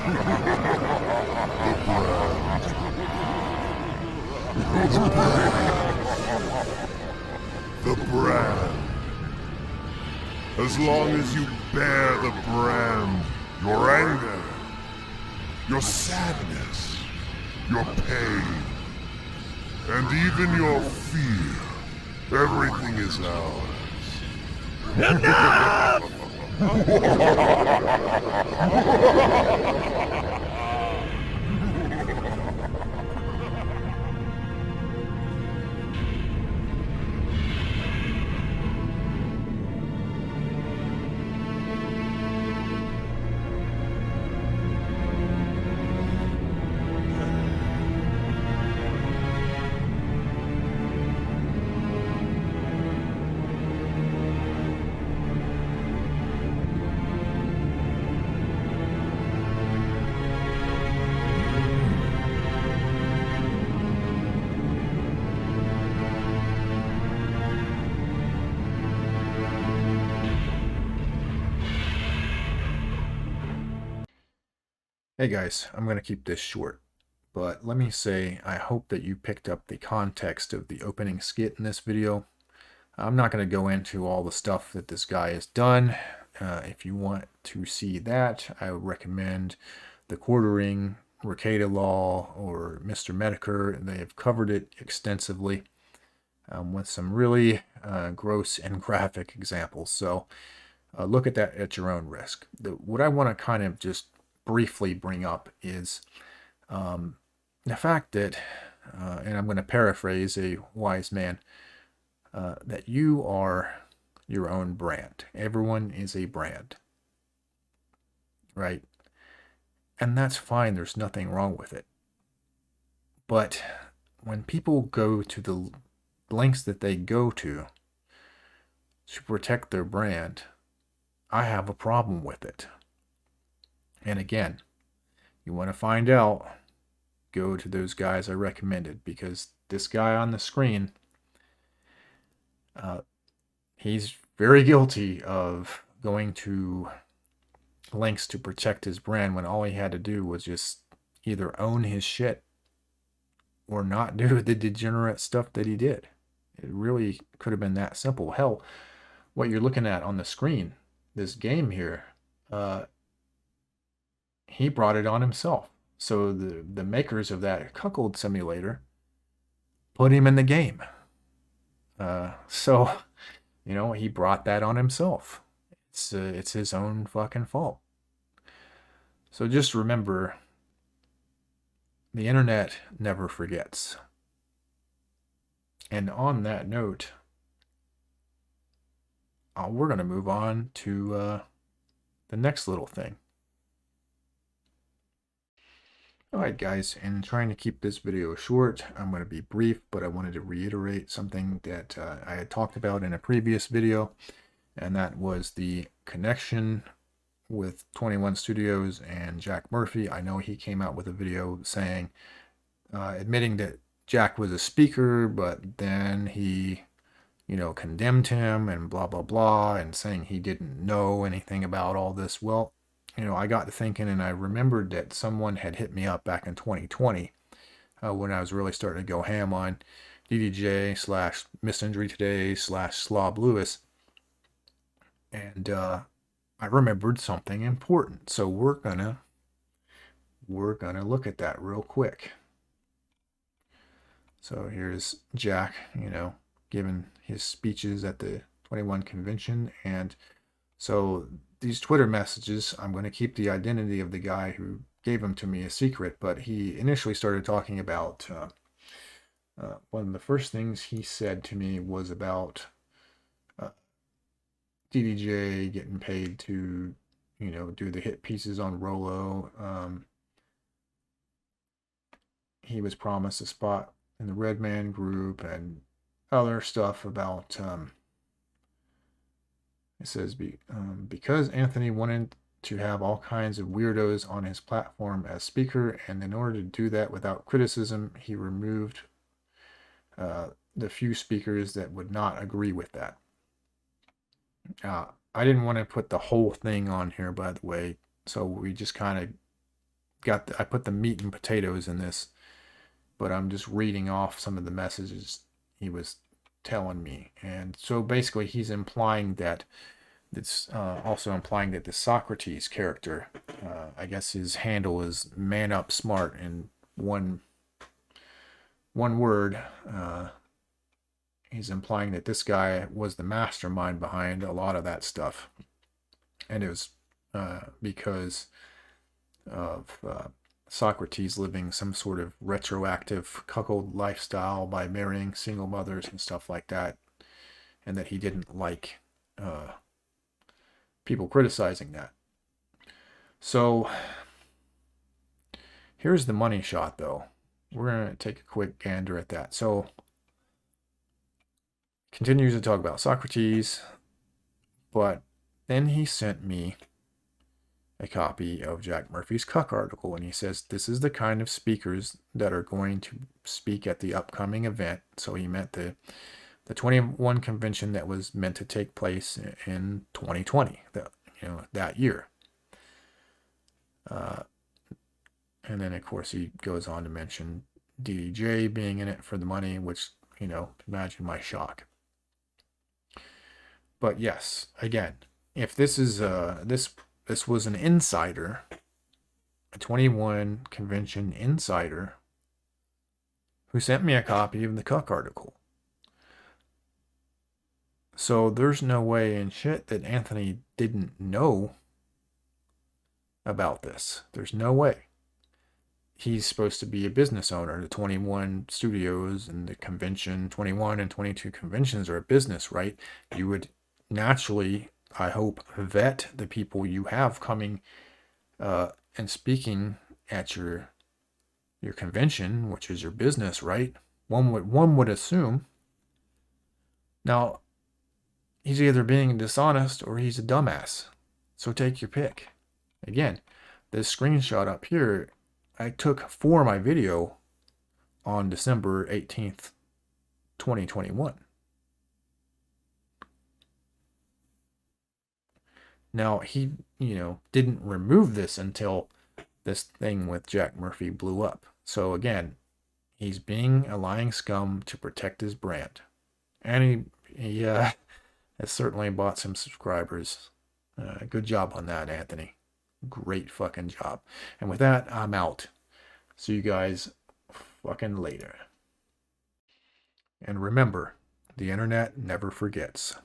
The brand. As long as you bear the brand, your anger, your sadness, your pain, and even your fear, everything is ours. Enough! Hey guys, I'm going to keep this short, but let me say I hope that you picked up the context of the opening skit in this video. I'm not going to go into all the stuff that this guy has done. If you want to see that, I would recommend The Quartering, Ricada Law, or Mr. Medicare. They have covered it extensively with some really gross and graphic examples. So look at that at your own risk. What I want to kind of just briefly bring up is the fact that, and I'm going to paraphrase a wise man, that you are your own brand. Everyone is a brand, right? And that's fine. There's nothing wrong with it. But when people go to the lengths that they go to protect their brand, I have a problem with it. And again, you want to find out, go to those guys I recommended, because this guy on the screen, he's very guilty of going to lengths to protect his brand when all he had to do was just either own his shit or not do the degenerate stuff that he did. It really could have been that simple. Hell, what you're looking at on the screen, this game here, he brought it on himself. So the makers of that cuckold simulator put him in the game. So, you know, he brought that on himself. It's his own fucking fault. So just remember, the internet never forgets. And on that note, we're going to move on to the next little thing. Alright guys, in trying to keep this video short, I'm going to be brief, but I wanted to reiterate something that I had talked about in a previous video, and that was the connection with 21 Studios and Jack Murphy. I know he came out with a video saying, admitting that Jack was a speaker, but then he, you know, condemned him and blah, blah, blah, and saying he didn't know anything about all this. Well, you know, I got to thinking, and I remembered that someone had hit me up back in 2020 when I was really starting to go ham on DDJ slash Miss Injury Today slash Slob Lewis. And I remembered something important. So we're gonna look at that real quick. So here's Jack, you know, giving his speeches at the 21 convention. And so these Twitter messages, I'm going to keep the identity of the guy who gave them to me a secret, but he initially started talking about, one of the first things he said to me was about DDJ getting paid to, you know, do the hit pieces on Rolo. He was promised a spot in the Redman group and other stuff about, it says, because Anthony wanted to have all kinds of weirdos on his platform as speaker, and in order to do that without criticism, he removed the few speakers that would not agree with that. I didn't want to put the whole thing on here, by the way, so we just kind of I put the meat and potatoes in this, but I'm just reading off some of the messages he was telling me. And so basically he's implying that it's also implying that the Socrates character, I guess his handle is man up smart in one word. He's implying that this guy was the mastermind behind a lot of that stuff. And it was because of Socrates living some sort of retroactive cuckold lifestyle by marrying single mothers and stuff like that. And that he didn't like people criticizing that. So here's the money shot, though. We're going to take a quick gander at that. So continues to talk about Socrates, but then he sent me a copy of Jack Murphy's Cuck article, and he says this is the kind of speakers that are going to speak at the upcoming event. So he meant the 21 convention that was meant to take place in 2020, that year. And then, of course, he goes on to mention DDJ being in it for the money, which, imagine my shock. But yes, again, if this is this was an insider, a 21 convention insider, who sent me a copy of the Cuck article. So there's no way in shit that Anthony didn't know about this. There's no way. He's supposed to be a business owner. The 21 studios and the convention, 21 and 22 conventions are a business, right? You would naturally, I hope, vet the people you have coming and speaking at your convention, which is your business, right? One would assume. Now, he's either being dishonest or he's a dumbass. So take your pick. Again, this screenshot up here, I took for my video on December 18th, 2021. Now, he, didn't remove this until this thing with Jack Murphy blew up. So again, he's being a lying scum to protect his brand. And he has certainly bought some subscribers. Good job on that, Anthony. Great fucking job. And with that, I'm out. See you guys fucking later. And remember, the internet never forgets.